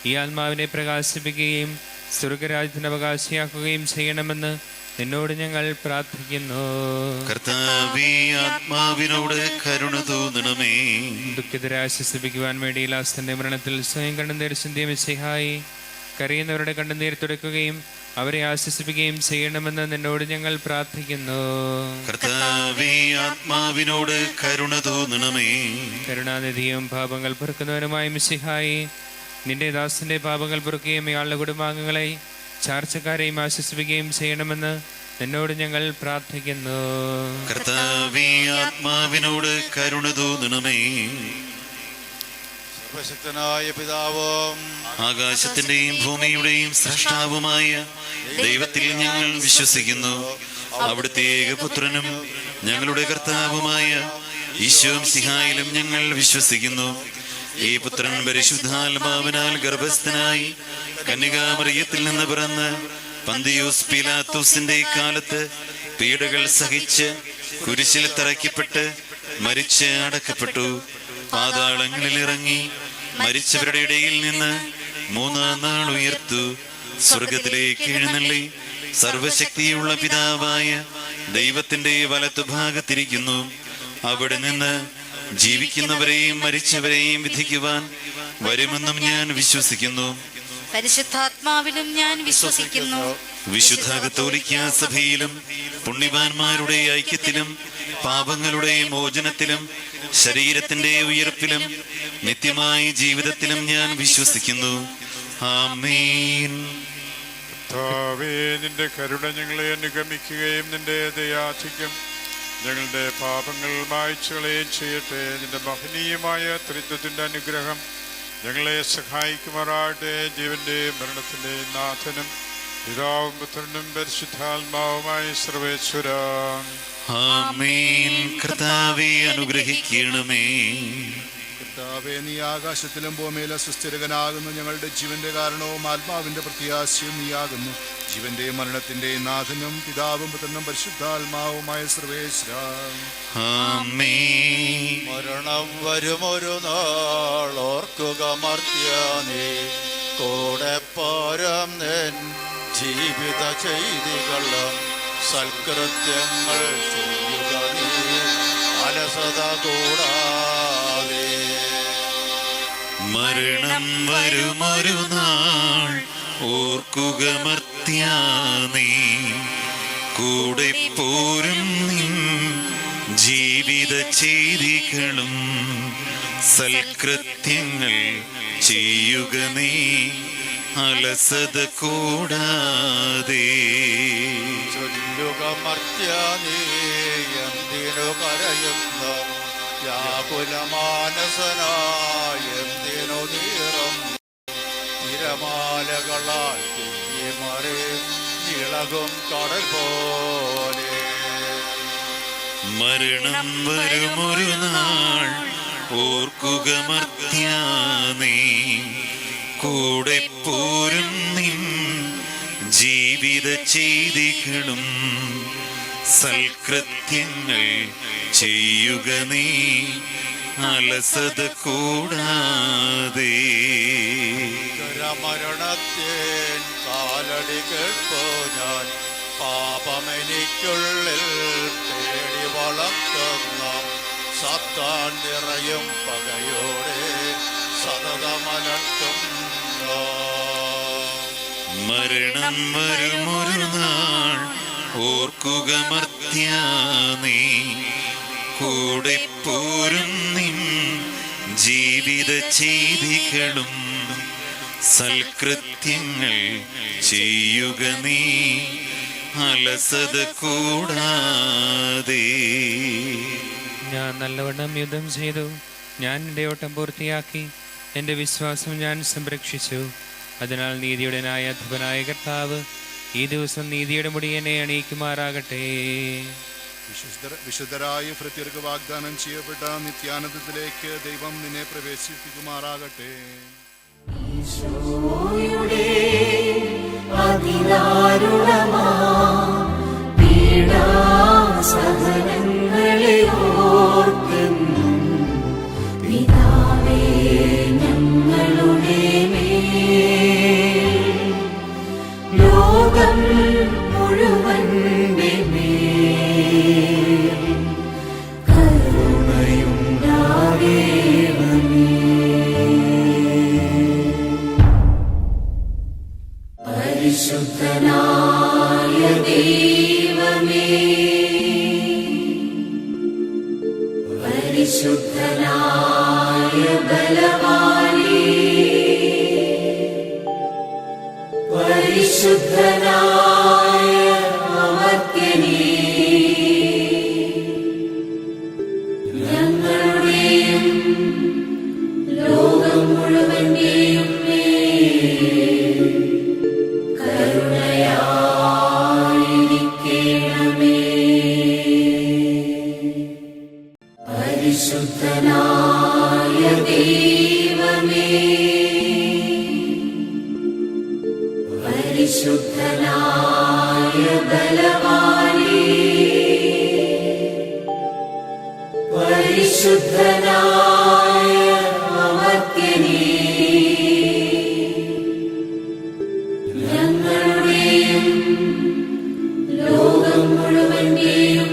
ഈ ആത്മാവിനെ പ്രകാശിപ്പിക്കുകയും സ്വർഗരാജ്യത്തിന് അവകാശിയാക്കുകയും ചെയ്യണമെന്ന് നിന്നോട് ഞങ്ങൾ പ്രാർത്ഥിക്കുന്നു. കർത്താവേ ആത്മാവിനോട് കരുണ തോന്നണമേ. ദുഃഖിതരെ ആശ്വസിപ്പിക്കുവാൻ വേണ്ടി ലാസ്തന്റെ മരണത്തിൽ സ്വയം കണ്ണുനീർ ചിന്തിയ മിശിഹായി, കരയുന്നവരുടെ കണ്ണുനീർ തുടയ്ക്കുകയും അവരെ ആശ്വസിപ്പിക്കുകയും ചെയ്യണമെന്ന് നിന്നോട് ഞങ്ങൾ പ്രാർത്ഥിക്കുന്നു. കർത്താവേ ആത്മാവിനോട് കരുണ തോന്നണമേ. കരുണാനിധിയും പാപങ്ങൾ പൊറുക്കുന്നവനുമായ മിശിഹായി, നിന്റെ ദാസന്റെ പാപങ്ങൾ പൊറുക്കുകയും ഇയാളുടെ കുടുംബാംഗങ്ങളെ ചാർച്ചക്കാരെയും ആശ്വസിപ്പിക്കുകയും ചെയ്യണമെന്ന് നിന്നോട് ഞങ്ങൾ പ്രാർത്ഥിക്കുന്നു. കർത്താവേ ആത്മാവിനോട് കരുണ തോന്നണമേ. സർവശക്തനായ പിതാവും ആകാശത്തിന്റെയും ഭൂമിയുടെയും സൃഷ്ടാവുമായ ദൈവത്തിൽ ഞങ്ങൾ വിശ്വസിക്കുന്നു. അവിടുത്തെ ഏകപുത്രനും ഞങ്ങളുടെ കർത്താവുമായ ഈശോ മിശിഹായിലും ഞങ്ങൾ വിശ്വസിക്കുന്നു. ഈ പുത്രൻ പരിശുദ്ധാത്മാവിനാൽ ഗർഭസ്ഥനായി കന്യകാമറിയത്തിൽ നിന്ന് പിറന്ന് പന്തിയോസ് പീലാത്തോസിന്റെ കാലത്ത് പീഡകൾ സഹിച്ച് കുരിശിൽ തറയ്ക്കപ്പെട്ട് മരിച്ച് അടക്കപ്പെട്ടു. പാതാളങ്ങളിൽ ഇറങ്ങി മരിച്ചവരുടെ ഇടയിൽ നിന്ന് മൂന്നാം നാൾ ഉയർത്തു. സ്വർഗത്തിലേക്ക് എഴുന്നള്ളി സർവശക്തിയുള്ള പിതാവായ ദൈവത്തിന്റെ വലത്തുഭാഗത്തിരിക്കുന്നു. അവിടെ നിന്ന് ജീവിക്കുന്നവരെയും മരിച്ചവരെയും വിധിക്കുവാൻ വരുമെന്നും ഞാൻ വിശ്വസിക്കുന്നു. പരിശുദ്ധാത്മാവിലും ഞാൻ വിശ്വസിക്കുന്നു. വിശുദ്ധ കത്തോലിക്കാ സഭയിലും പുണ്യവാന്മാരുടെ ഐക്യത്തിലും പാപങ്ങളുടെ മോചനത്തിലും ശരീരത്തിന്റെ ഉയർപ്പിലും നിത്യമായ ജീവിതത്തിലും ഞാൻ വിശ്വസിക്കുന്നു. ആമേൻ. കർത്താവേ, നിന്റെ കരുണ ഞങ്ങളെ അനുഗമിക്കുകയും നിന്റെ ദയാധിക്യം ഞങ്ങളുടെ പാപങ്ങൾ മായ്ച്ചു കളയുകയും ചെയ്യട്ടെ. നിന്റെ മഹനീയമായ ത്രിത്വത്തിന്റെ അനുഗ്രഹം ഞങ്ങളെ സഹായിക്കുമാറാകട്ടെ. ജീവന്റെയും മരണത്തിന്റെയും നാഥനും പിതാവും പുത്രനും പരിശുദ്ധാത്മാവുമായ സർവേശ്വര. ആമേൻ. കർത്താവേ അനുഗ്രഹിക്കണമേ. കർത്താവേ, നീ ആകാശത്തിലും ഭൂമിയിലും സുസ്ഥിരകനാകുന്നു. ഞങ്ങളുടെ ജീവന്റെ കാരണവും ആത്മാവിന്റെ പ്രത്യാശയും നീയാകുന്നു. ജീവന്റെയും മരണത്തിന്റെയും നാഥനും പിതാവും പുത്രനും പരിശുദ്ധാത്മാവുമായ സർവേശ്വര. ആമേൻ. മരണം വരുമൊരു നാൾ ഓർക്കുക മർത്യാനേ, കൂടെ പോരം നിൻ ജീവിത ചെയ്തികളും സൽകൃത്യങ്ങൾ ചെയ്യുക നീ അലസത കൂടാതെ. മരണം വരുമൊരു നാൾ ഓർക്കുക മർത്യാനേ, കൂടെ പോരും നിൻ ജീവിത ചെയ്തികളും സൽകൃത്യങ്ങൾ ചെയ്യുക നീ അലസത കൂടാതെ. ചൊല്ലുക മർത്യാനേ, എന്തിനു കരയുന്നു, വ്യാകുലമാനസനായ എന്തിനു നീറും തിരമാലകളാൽ തിങ്ങിമറി ഇളകും കടൽ പോലെ. മരണം വരുമൊരു നാൾ ഓർക്കുക മർത്യാനേ, കൂടെ പോരും നിൻ ജീവിത ചെയ്തികളും സൽകൃത്യങ്ങൾ ചെയ്യുക നീ അലസത കൂടാതെ. മരണത്തിൻ കാലടി കേൾപ്പോ ഞാൻ പാപമെനിക്കുള്ളിൽ പേടി വളർത്തുന്ന സത്താൻ നിറയും പകയോടെ സതതമലട്ടും. മരണം വരുമൊരു നാൾ ഓർക്കുക മർത്യാനേ, കൂടെ പോരും നിൻ ജീവിത ചെയ്തികളും സൽകൃത്യങ്ങൾ ചെയ്യുക നീ അലസത കൂടാതെ. ഞാൻ നല്ലവണ്ണം യുദ്ധം ചെയ്തു, ഞാൻ എൻ്റെ ഓട്ടം പൂർത്തിയാക്കി, എൻ്റെ വിശ്വാസം ഞാൻ സംരക്ഷിച്ചു. അതിനാൽ നീതിയുടെ ന്യായാധിപനായ കർത്താവ് ഈ ദിവസം നീതിയുടെ മുടി എന്നെ അണിയിക്കുമാറാകട്ടെ. വിശുദ്ധരായ ഭൃത്യർക്ക് വാഗ്ദാനം ചെയ്യപ്പെട്ട നിത്യാനന്ദത്തിലേക്ക് ദൈവം നിന്നെ പ്രവേശിപ്പിക്കുമാറാകട്ടെ. പരിശുദ്ധനായ ദൈവമേ, പരിശുദ്ധനായ ബലവാനേ, പരിശുദ്ധനായ അമർത്യനേ, ഞങ്ങളുടെയും ലോകം മുഴുവന്റെയും പരിശുദ്ധനായ ദൈവമേ, പരിശുദ്ധനായ ബലവാനേ, പരിശുദ്ധനായ അമർത്യനേ, ഞങ്ങളുടെയും ലോകം മുഴുവന്റെയും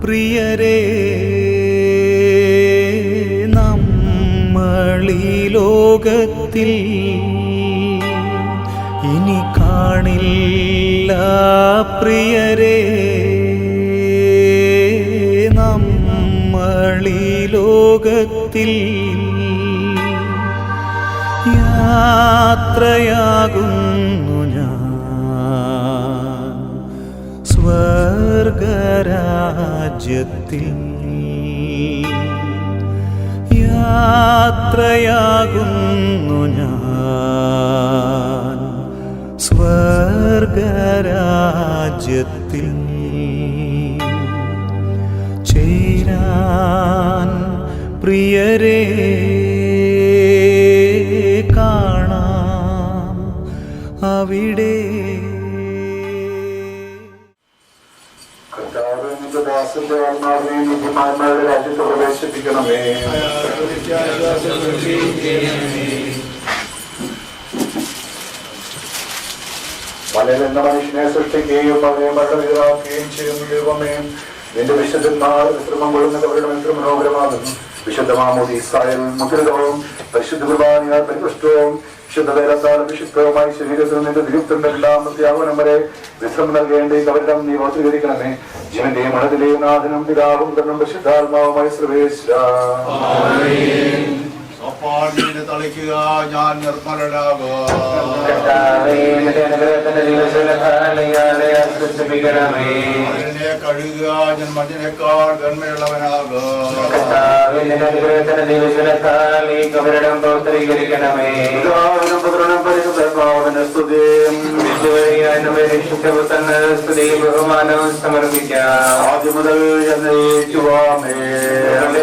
പ്രിയരേ, നമ്മളീ ലോകത്തിൽ ഇനി കാണില്ല. പ്രിയരേ, നമ്മളീ ലോകത്തിൽ യാത്രയാകുന്നു ഞാൻ സ്വർഗരാജ്യത്തിൽ. യാത്രയാകുന്നു ഞാൻ സ്വർഗരാജ്യത്തിൽ. ചേരാൻ പ്രിയരേ കാണാം അവിടെ. ദാസന്റെ ആത്മാവിനെ നീതിമാന്മാരുടെ രാജ്യത്ത് പ്രവേശിപ്പിക്കണമേ. മലയിലെന്ന മനുഷ്യനെ സൃഷ്ടിക്കുകയും അവനെ മരണവിധരാക്കുകയും ചെയ്യുന്ന ദൈവമേ, നിന്റെ വിശുദ്ധന്മാർ വിശ്രമം കൊള്ളുന്നവരുടെ എത്ര മനോഹരമാകുന്നു. വിശുദ്ധമാമോദീസായാൽ മുദ്രിതവും പരിശുദ്ധ കുർബാനയാൽ പരിപുഷ്ടവും വിശുദ്ധവേലത്താൽ വിശുദ്ധവുമായി ശരീരത്തിൽ നിന്റെ ദീപ്തന്റെ രണ്ടാമത്തെ ആഹ്വാനം വരെ വിശ്രമം നൽകേണ്ട കവരിടം നീ ഓർത്തുകരിക്കണമേ. ജീവന്റെയും മണത്തിലെയും നാഥനും പിതാവും പുത്രനും പരിശുദ്ധാത്മാവുമായി സർവേശ്വര. തളിക്കുക, ഞാൻ നിർമ്മലനാകും. കഴുകുക, ഞാൻ മഞ്ഞിനേക്കാൾ ഗന്മയുള്ളവനാകും. ബഹുമാനവും സമർപ്പിക്കാം. ആദ്യം മുതൽ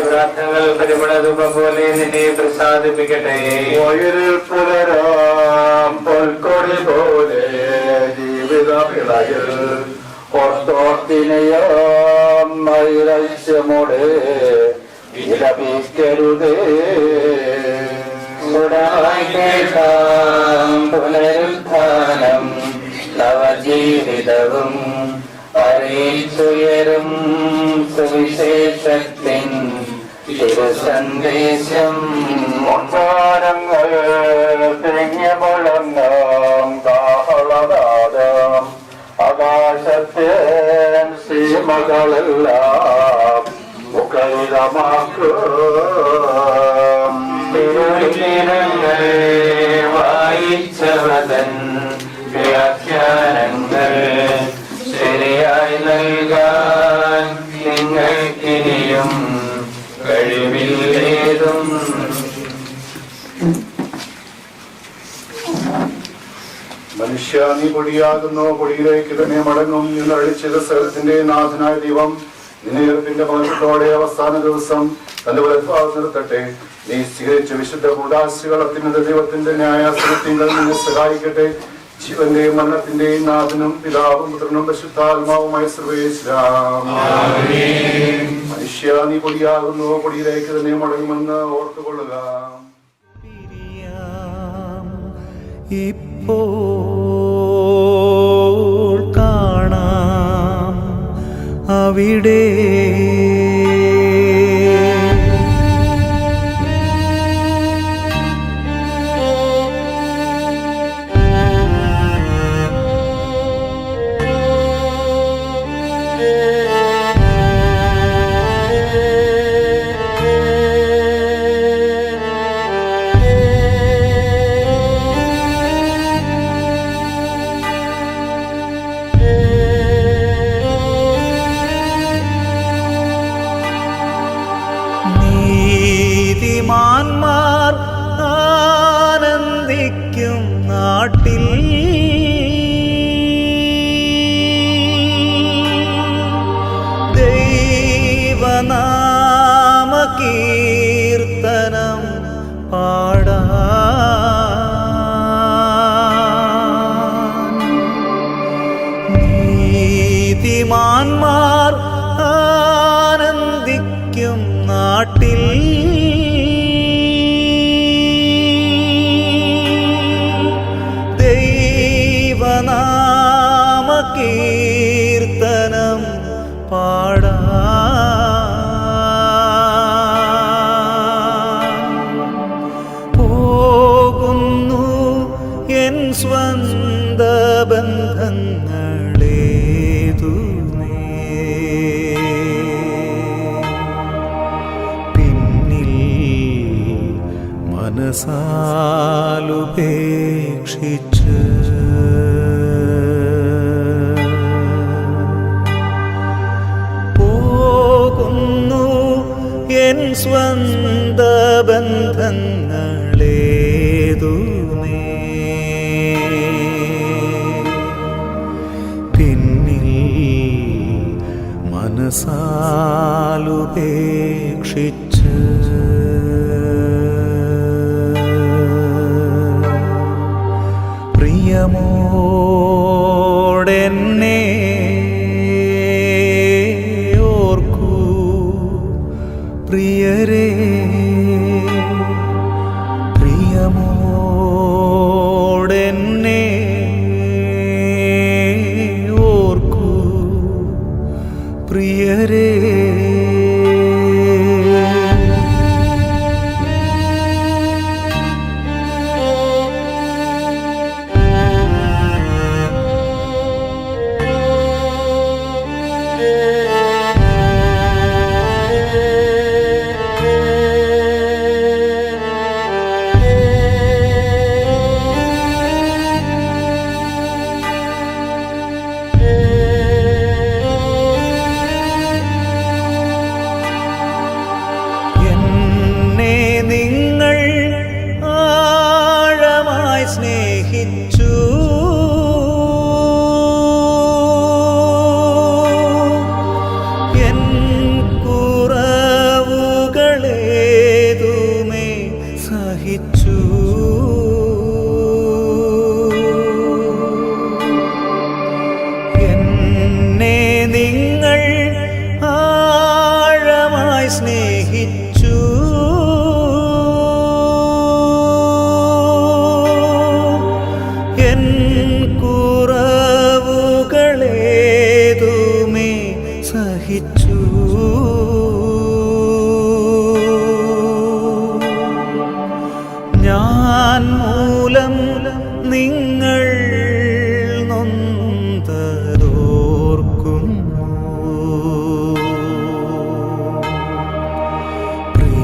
പ്രാർത്ഥനകൾ പരിമളധൂപം പോലെ നിന്നെ പ്രസാദിപ്പിക്കട്ടെ. വയലിൽ പുലരാം പൊൽക്കൊടി പോലെ ജീവിത വിളയിൽ ഓർത്തോർത്തിനെയാം നൈരാശ്യമോടെ വിലപിക്കരുതേ. പുനരുത്ഥാനം നവജീവിതവും അറിയിച്ചുയരും സുവിശേഷത്തിൻ തിരുസന്ദേശം. മുൻവാരങ്ങൾ തിരിഞ്ഞു മുഴങ്ങാം കാഹളനാദം. ആകാശത്തെ സീമകളെല്ലാം മുഖ വായിച്ചവതൻ വ്യാഖ്യാനങ്ങൾ ശരിയായി നൽകാൻ നിങ്ങൾക്കിനിയും കഴിവില്ലേതും. മനുഷ്യ നീ പൊടിയാകുന്നു, പൊടിയിലേക്ക് തന്നെ മടങ്ങും എന്ന് അഴിച്ചത് സകലത്തിന്റെ നാഥനായ ദൈവം നിന്നെ ഉയർപ്പിന്റെ മഹത്വത്തോടെ അവസാന ദിവസം തന്റെ വലത്തുഭാഗത്ത് നിർത്തട്ടെ. നീ സ്വീകരിച്ച വിശുദ്ധ കൂദാശകൾ അത്യുന്നത ദൈവത്തിന്റെ ന്യായാസനത്തിങ്കൽ നിന്നെ സഹായിക്കട്ടെ. ജീവന്റെയും മരണത്തിന്റെയും നാഥനും പിതാവും പുത്രനും പരിശുദ്ധാത്മാവുമായ സർവേശ്വരാം. മനുഷ്യ നീ പൊടിയാകുന്നു, പൊടിയിലേക്ക് തന്നെ മടങ്ങുമെന്ന് ഓർത്തുകൊള്ളുക. ഇപ്പോൾ കാണാം അവിടെ നീതിമാന്മാർ ആനന്ദിക്കും നാട്ടിൽ ദൈവനാമ കീർത്തനം പാടാൻ. നീതിമാന്മാർ ആനന്ദിക്കും നാട്ടിൽ ദൈവനാമ കീർത്തനം പാടാൻ. പോകുന്നു എൻ സ്വന്ത ബന്ധങ്ങളേതു പിന്നിൽ മനസാലുപേക്ഷിച്ച് പോകുന്നു എൻ സ്വന്ത ബന്ധങ്ങളേതുമേ പിന്നിൽ മനസാലുപേക്ഷിച്ച് പ്രിയമോടെന്നെ ഓർക്കൂ പ്രിയരേ. പ്രിയമോടെന്നെ ഓർക്കൂ പ്രിയരേ.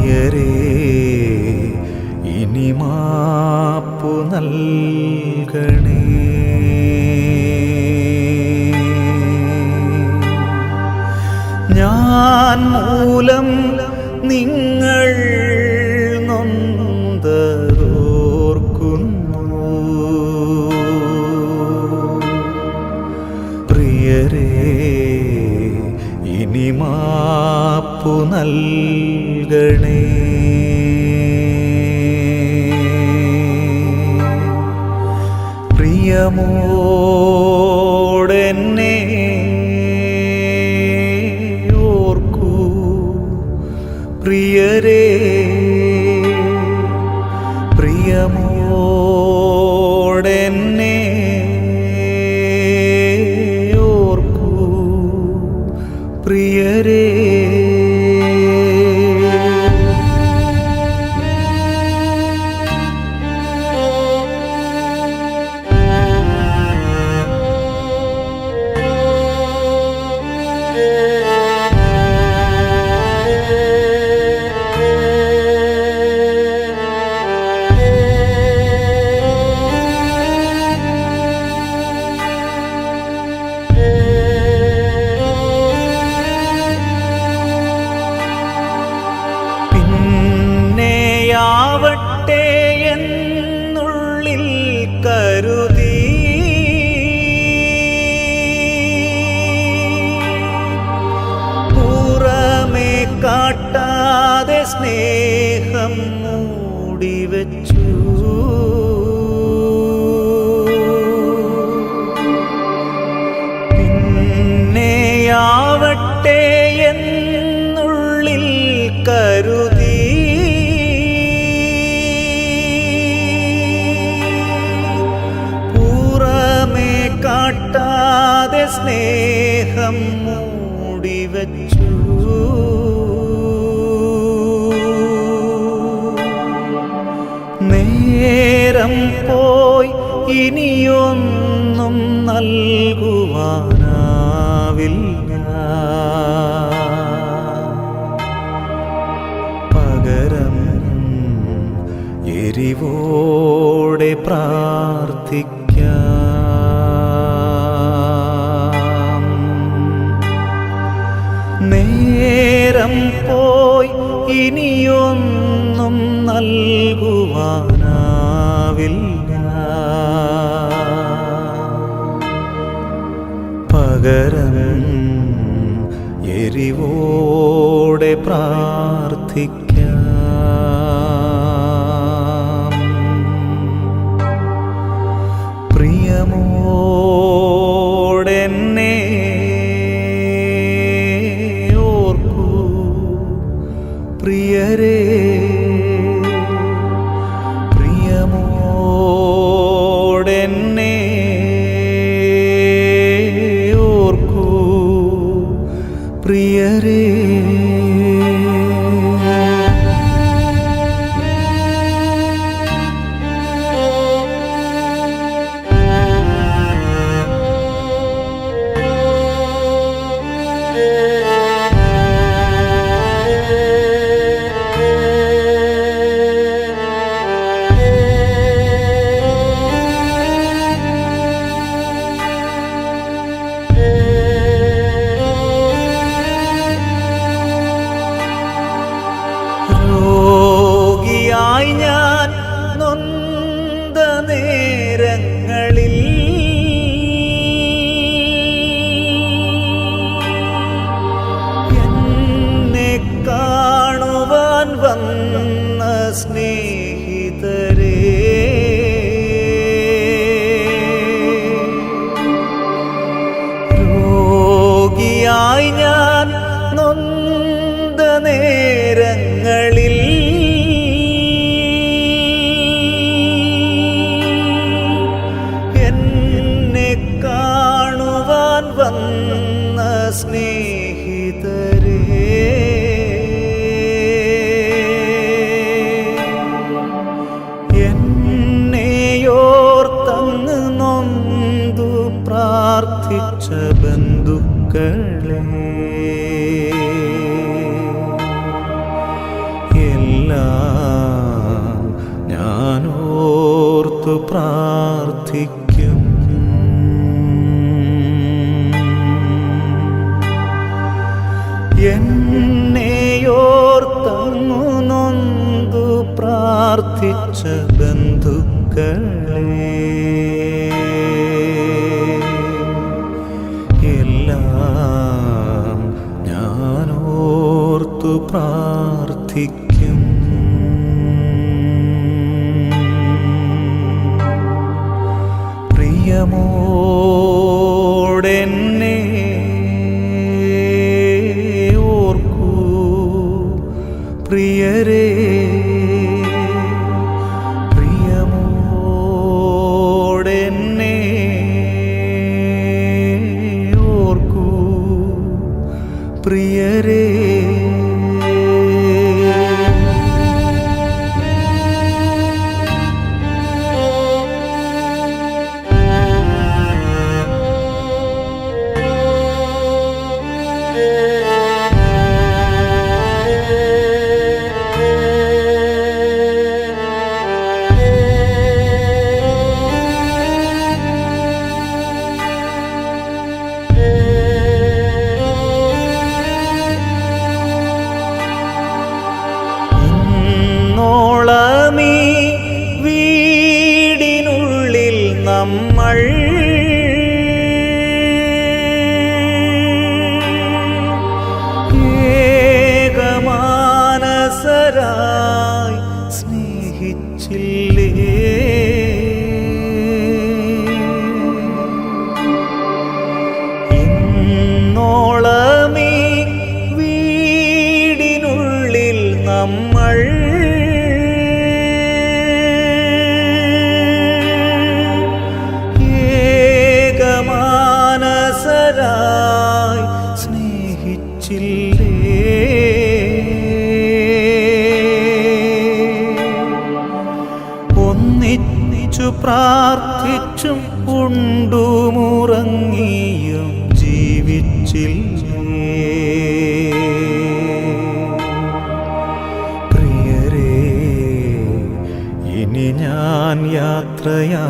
പ്രിയരേ ഇനി മാപ്പു നൽകണേ. ഞാൻ മൂലം നിങ്ങൾ നൊന്തതോർക്കുന്നു. പ്രിയരേ ഇനി മാപ്പു നൽകണേ. പ്രിയമോടെന്നെ ഓർക്കൂ പ്രിയരേ. പ്രിയമോടെന്നെ ഓർക്കൂ പ്രിയരേ. പിന്നെയാവട്ടെ എന്നുള്ളിൽ കരുതി പുറമേ കാട്ടാതെ സ്നേഹം മൂടിവെച്ചു. പിന്നെയാവട്ടെ എന്നുള്ളിൽ കരുതി പുറമേ കാട്ടാതെ സ്നേഹം മൂടിവെച്ചു. നേരം പോയി ഇനിയൊന്നും നൽകുവാനാവില്ല. പകരം എരിവോടെ പ്രാർത്ഥിക്കാം. നേരം പോയി ഇനിയൊന്നും നൽകുവാനാവില്ല. പകരം എരിവോടെ പ്രാർത്ഥിക്കാം. പ്രിയമോടെന്നെ ഓർക്കൂ പ്രിയരേ. പ്രിയമോടെന്നെ ഓർക്കൂ പ്രിയരേ. രോഗിയായി ഞാൻ നൊന്ത നേരങ്ങളിൽ എന്നെ കാണുവാൻ വന്ന സ്നേഹിതരേ. രോഗിയായി ഞാൻ നൊന്ത നേരങ്ങളിൽ എന്നെ കാണുവാൻ വന്ന സ്നേഹിതരേ. പ്രാർത്ഥിക്കും. എന്നെയോർത്തങ്ങു നൊന്തു പ്രാർത്ഥിച്ച ബന്ധുക്കളെ എല്ലാം ഞാനോർത്തു പ്രാർത്ഥിക്കും. പ്രിയമോടെന്നെ ഓർക്കൂ പ്രിയരേ, പ്രിയമോടെന്നെ ഓർക്കൂ പ്രിയരേ. ഇന്നോളമീ വീടിനുള്ളിൽ നമ്മൾ ഏകമാനസരായി സ്നേഹിച്ചില്ലേ? ഇന്നോളമീ വീടിനുള്ളിൽ നമ്മൾ ഏകമാനസരായി സ്നേഹിച്ചില്ലേ? ഒന്നിച്ചു പ്രാർത്ഥിച്ചും ഉണ്ടുമുറങ്ങിയും ജീവിച്ചില്ലേ? പ്രിയരേ, ഇനി ഞാൻ യാത്രയായിടട്ടെ.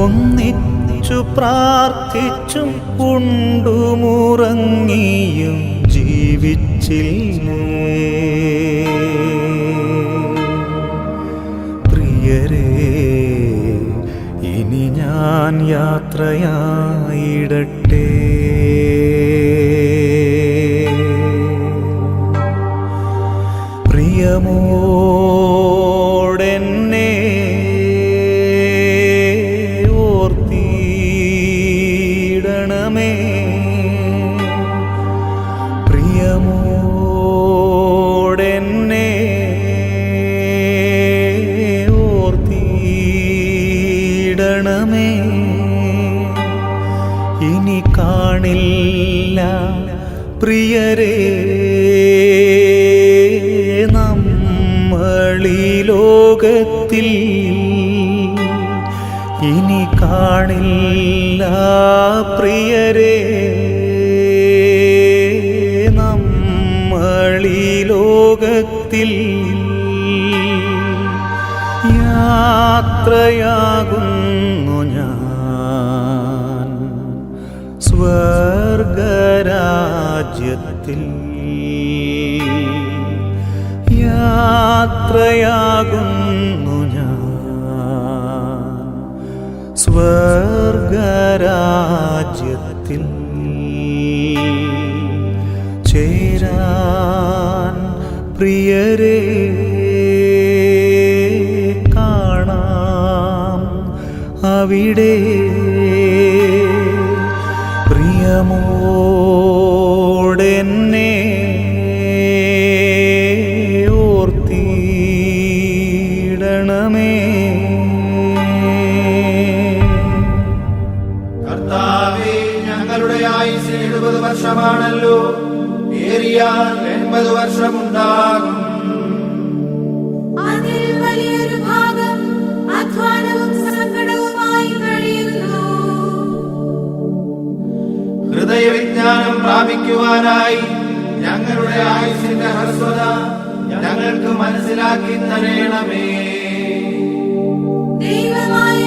ഒന്നിച്ചു പ്രാർത്ഥിച്ചും ഉണ്ടുമുറങ്ങിയും ജീവിച്ചില്ലേ? പ്രിയരേ, ഇനി ഞാൻ യാത്രയായിടട്ടെ. പ്രിയമോടെന്നെ ഓർത്തിടണമേ, പ്രിയമോടെന്നെ ഓർത്തിടണമേ. ഇനി കാണില്ല പ്രിയരേ നമ്മളീ ലോകത്തിൽ, ഇനി കാണില്ല പ്രിയരേ നമ്മളീ ലോകത്തിൽ. യാത്രയാകുന്നു ഞാൻ സ്വർഗരാജ്യത്തിൽ. യാത്രയാകുന്നു ഞാൻ സ്വർഗരാജ്യത്തിൽ. ചേരാൻ പ്രിയരേ കാണാം അവിടെ. പ്രിയമോടെന്നെ ഓർത്തിടണമേ. കർത്താവേ, ഞങ്ങളുടെ ആയുസ് 70 വർഷമാണല്ലോ, ഏറിയാൽ 80 വർഷമുണ്ടാകും. അതിൽ വലിയൊരു ഭാഗം അധ്വാനവും സങ്കടവുമായി കഴിയുന്നു. ഹൃദയവിജ്ഞാനം പ്രാപിക്കുവാനായി ഞങ്ങളുടെ ആയുസിന്റെ ഹ്രസ്വത ഞങ്ങൾക്ക് മനസ്സിലാക്കി തരണമേ. ദൈവമായ